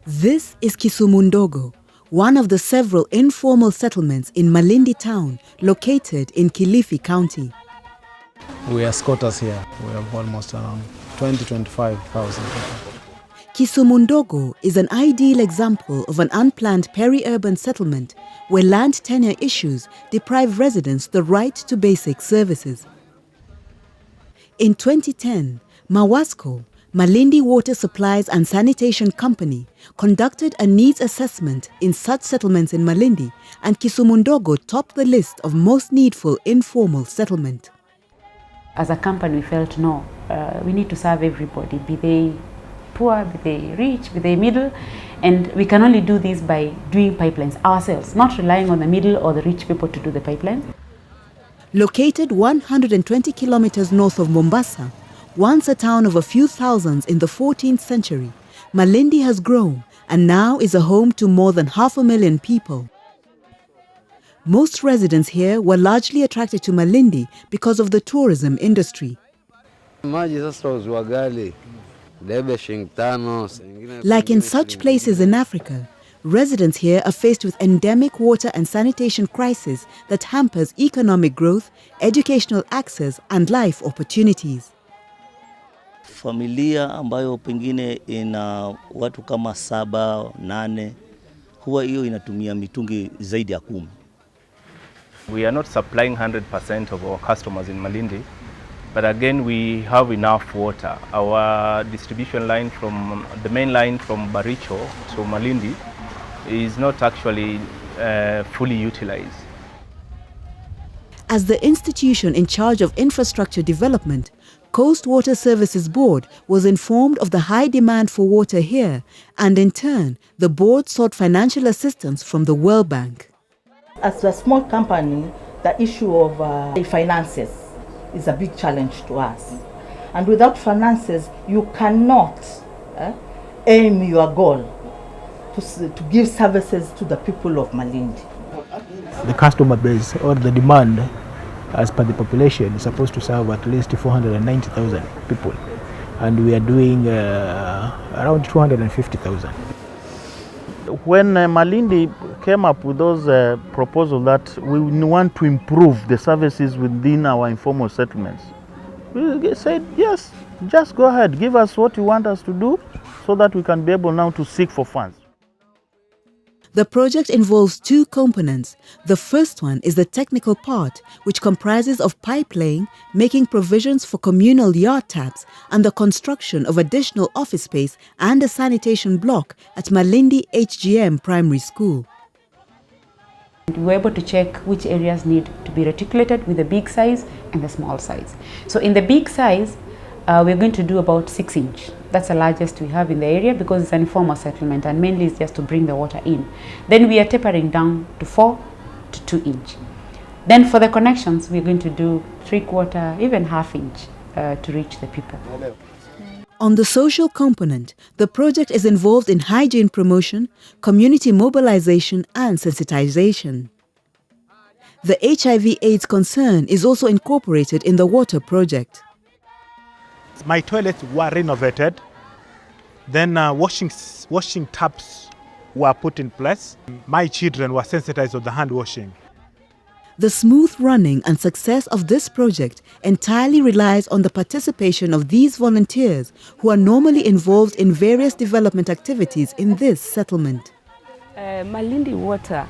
This is Kisumu Ndogo, one of the several informal settlements in Malindi town located in Kilifi County. We are squatters here. We have almost around 25,000 people. Kisumu Ndogo is an ideal example of an unplanned peri-urban settlement where land tenure issues deprive residents the right to basic services. In 2010, MAWASCO, Malindi Water Supplies and Sanitation Company, conducted a needs assessment in such settlements in Malindi, and Kisumu Ndogo topped the list of most needful informal settlement. As a company, we felt no, we need to serve everybody, be they poor, be they rich, be they middle, and we can only do this by doing pipelines ourselves, not relying on the middle or the rich people to do the pipelines. Located 120 kilometers north of Mombasa, once a town of a few thousands in the 14th century, Malindi has grown and now is a home to more than 500,000 people. Most residents here were largely attracted to Malindi because of the tourism industry. Like in such places in Africa, residents here are faced with endemic water and sanitation crisis that hampers economic growth, educational access and life opportunities. Familia ambayo pengine ina watu kama 7, 8, huwa hiyo inatumia mitungi zaidi ya 10. We are not supplying 100% of our customers in Malindi, but again we have enough water. Our distribution line from the main line from Baricho to Malindi is not actually fully utilized. As the institution in charge of infrastructure development, Coast Water Services Board was informed of the high demand for water here, and in turn, the board sought financial assistance from the World Bank. As a small company, the issue of finances is a big challenge to us. And without finances, you cannot aim your goal to give services to the people of Malindi. The customer base or the demand as per the population is supposed to serve at least 490,000 people. And we are doing around 250,000. When Malindi came up with those proposals that we want to improve the services within our informal settlements, we said, yes, just go ahead, give us what you want us to do so that we can be able now to seek for funds. The project involves 2 components. The first one is the technical part, which comprises of pipe laying, making provisions for communal yard taps, and the construction of additional office space and a sanitation block at Malindi HGM Primary School. We were able to check which areas need to be reticulated with the big size and the small size. So in the big size, we're going to do about 6 inch. That's the largest we have in the area because it's an informal settlement and mainly it's just to bring the water in. Then we are tapering down to 4 to 2 inch. Then for the connections, we're going to do 3/4, even ½ inch to reach the people. On the social component, the project is involved in hygiene promotion, community mobilization and sensitization. The HIV/AIDS concern is also incorporated in the water project. My toilets were renovated, then washing taps were put in place. My children were sensitized of the hand washing. The smooth running and success of this project entirely relies on the participation of these volunteers who are normally involved in various development activities in this settlement. Malindi Water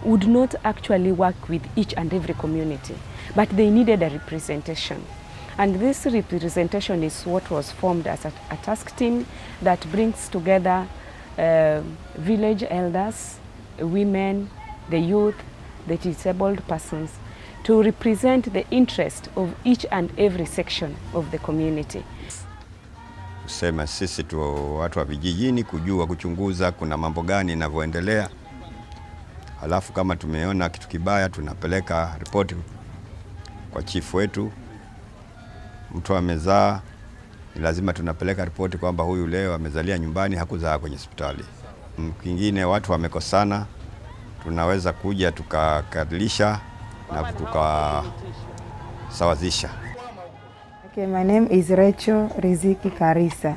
would not actually work with each and every community, but they needed a representation. And this representation is what was formed as a task team that brings together village elders, women, the youth, the disabled persons to represent the interest of each and every section of the community. Kusema sisi tu watu wa vijijini kujua kuchunguza kuna mambo gani yanavyoendelea. Halafu kama tumeona kitu kibaya tunapeleka ripoti kwa chief wetu. Mtu amezaa, ni lazima tunapeleka ripoti kwamba huyu leo amezalia nyumbani, hakuzaa kwenye hospitali. Kingine watu wamekosana, tunaweza kuja tukakadilisha na tukasawazisha. Okay, my name is Rachel Riziki Karisa.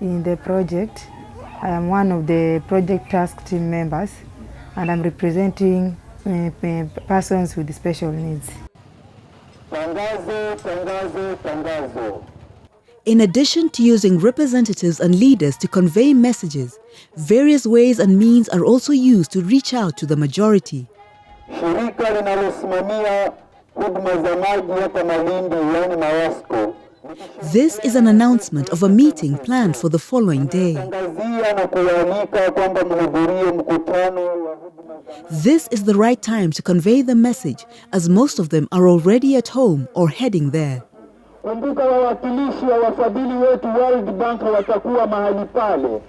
In the project, I am one of the project task team members, and I'm representing persons with special needs. In addition to using representatives and leaders to convey messages, various ways and means are also used to reach out to the majority. Shirika linalosimamia huduma za maji hapa Malindi, yani MAWASCO. This is an announcement of a meeting planned for the following day. This is the right time to convey the message, as most of them are already at home or heading there. Kumbuka wawakilishi wa wafadhili wetu World Bank watakuwa mahali pale.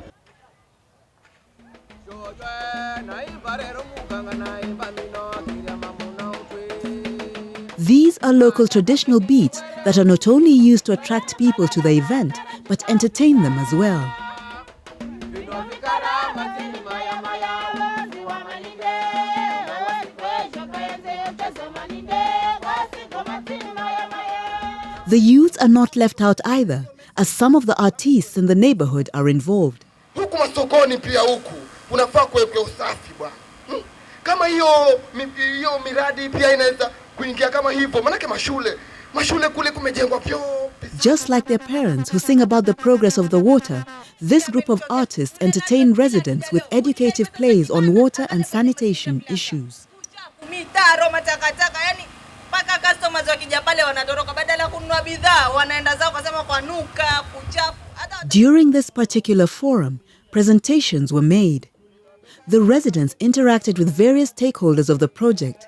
These are local traditional beats that are not only used to attract people to the event, but entertain them as well. The youths are not left out either, as some of the artists in the neighborhood are involved. Huku masokoni pia huku unafaa kuwekwa usafi bwana. Kama hiyo miradi pia inaweza kuingia kama hivyo, manake mashule kule kumejengwa pio. Just like their parents who sing about the progress of the water, this group of artists entertain residents with educative plays on water and sanitation issues. Mitaro matakataka, yani paka customers wakija pale wanatoroka, badala kununua bidhaa wanaenda zao kusema kwa nuka kuchafu. During this particular forum, presentations were made. The residents interacted with various stakeholders of the project.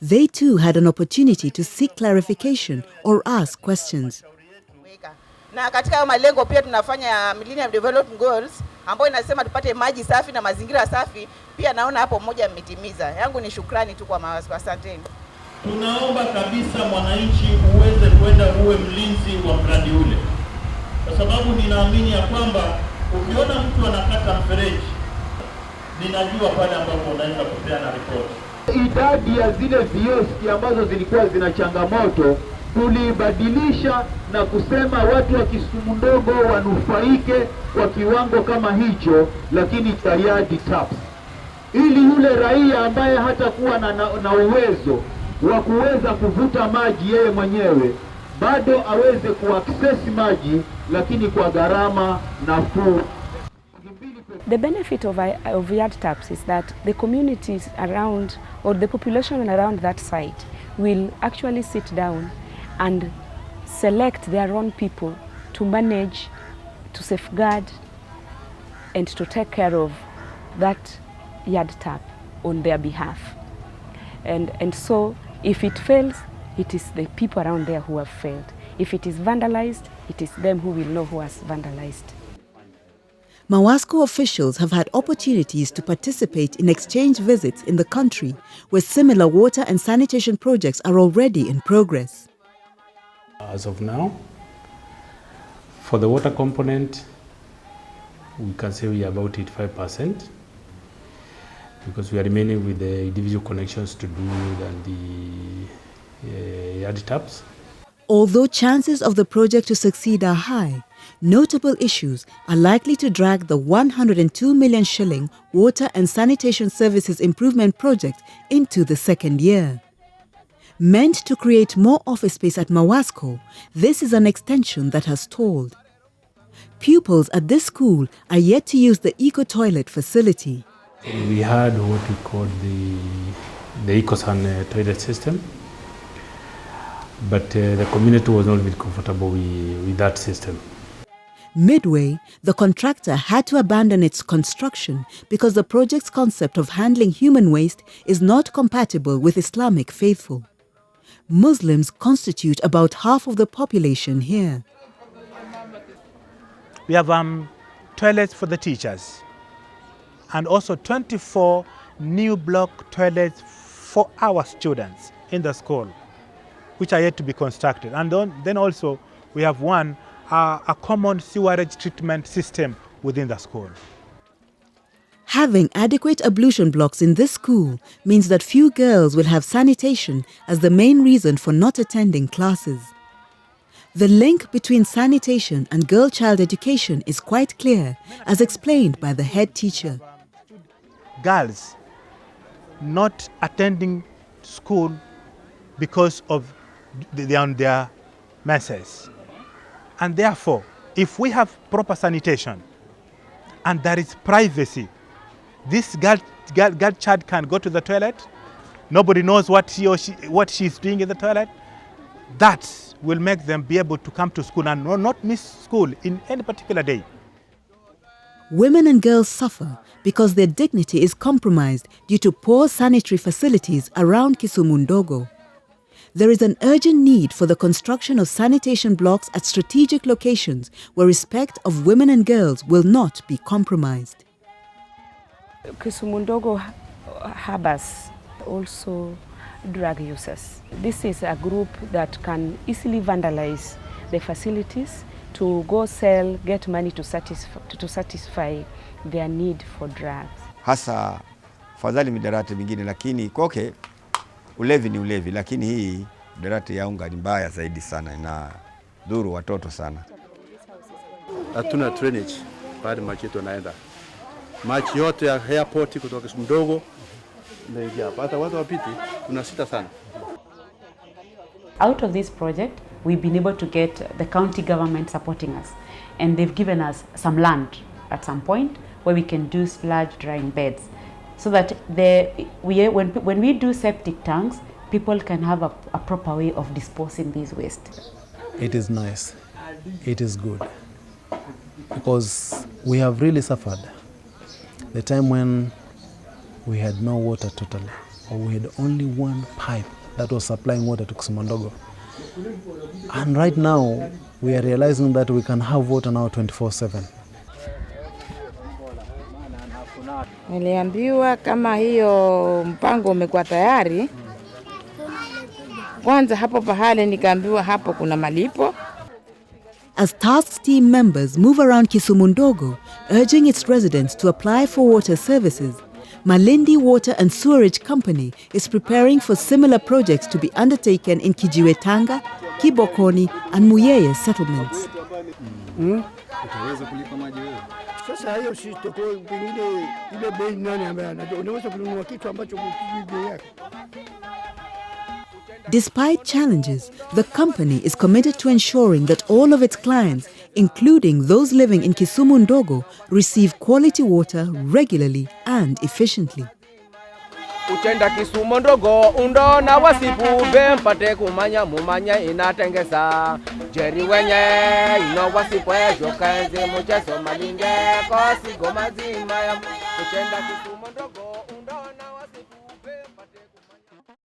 They too had an opportunity to seek clarification or ask questions. Na katika malengo pia tunafanya Millennium Development Goals ambayo inasema tupate maji safi na mazingira safi. Pia naona hapo mmoja mmetimiza. Yangu ni shukrani tu kwa MAWASCO, asanteni. Tunaomba kabisa mwananchi uweze kwenda uwe mlinzi wa mradi ule, kwa sababu ninaamini ya kwamba ukiona mtu anakata mfereji, ninajua pale ambapo unaweza kupeana ripoti. Idadi ya zile vioski ambazo zilikuwa zina changamoto tulibadilisha na kusema watu wa Kisumu Ndogo wanufaike kwa kiwango kama hicho, lakini tayari taps, ili yule raia ambaye hatakuwa na uwezo wa kuweza kuvuta maji yeye mwenyewe bado aweze kuaccess maji, lakini kwa gharama nafuu. The benefit of yard taps is that the communities around, or the population around that site, will actually sit down and select their own people to manage, to safeguard, and to take care of that yard tap on their behalf. And so, if it fails, it is the people around there who have failed. If it is vandalized, it is them who will know who has vandalized. MAWASCO officials have had opportunities to participate in exchange visits in the country where similar water and sanitation projects are already in progress. As of now, for the water component, we can say we are about 85%, because we are remaining with the individual connections to do than the yard taps. Although chances of the project to succeed are high, notable issues are likely to drag the 102 million shilling Water and Sanitation Services Improvement Project into the second year. Meant to create more office space at MAWASCO, this is an extension that has stalled. Pupils at this school are yet to use the eco-toilet facility. We had what we call the EcoSan toilet system, but the community was not really comfortable with that system. Midway, the contractor had to abandon its construction because the project's concept of handling human waste is not compatible with Islamic faithful. Muslims constitute about half of the population here. We have toilets for the teachers and also 24 new block toilets for our students in the school, which are yet to be constructed. And then also we have a common sewerage treatment system within the school. Having adequate ablution blocks in this school means that few girls will have sanitation as the main reason for not attending classes. The link between sanitation and girl-child education is quite clear, as explained by the head teacher. Girls not attending school because of their menses. And therefore, if we have proper sanitation and there is privacy, this girl child can go to the toilet. Nobody knows what she's doing in the toilet. That will make them be able to come to school and not miss school in any particular day. Women and girls suffer because their dignity is compromised due to poor sanitary facilities around Kisumu Ndogo. There is an urgent need for the construction of sanitation blocks at strategic locations where respect of women and girls will not be compromised. Kisumu Ndogo harbors also drug users. This is a group that can easily vandalize the facilities to go sell, get money to satisfy their need for drugs. Hasa fadhali midarati mingine, lakini koke ulevi ni ulevi, lakini hii midarati ya unga ni mbaya zaidi sana, inadhuru watoto sana. Hatuna drainage pale maji yetu naenda. Maji yote ya airport kutoka Kisumu Ndogo ndio hapa watu wapiti, tunasita sana. Out of this project, we've been able to get the county government supporting us, and they've given us some land at some point where we can do sludge drying beds, so that when we do septic tanks, people can have a proper way of disposing these waste. It is nice. It is good. Because we have really suffered the time when we had no water totally, or we had only one pipe that was supplying water to Kisumu Ndogo. And right now, we are realizing that we can have water now 24/7. Niliambiwa kama hiyo mpango umekuwa tayari. Kwanza hapo pahali nikaambiwa hapo kuna malipo. As task team members move around Kisumu Ndogo, urging its residents to apply for water services, Malindi Water and Sewerage Company is preparing for similar projects to be undertaken in Kijiwetanga, Kibokoni and Muyeye settlements. Utaweza kulipa maji wewe? Sasa hiyo si toko pengine ile bei nani ambaye anajua unaweza kununua kitu ambacho bei yake. Despite challenges, the company is committed to ensuring that all of its clients, including those living in Kisumu Ndogo, receive quality water regularly and efficiently. Uchenda Kisumu Ndogo undo na wasipu bempate kumanya mumanya inatengesa jeri wenye ino wasipu ejo kanze mucheso malinge kosi goma zima ya uchenda Kisumu Ndogo.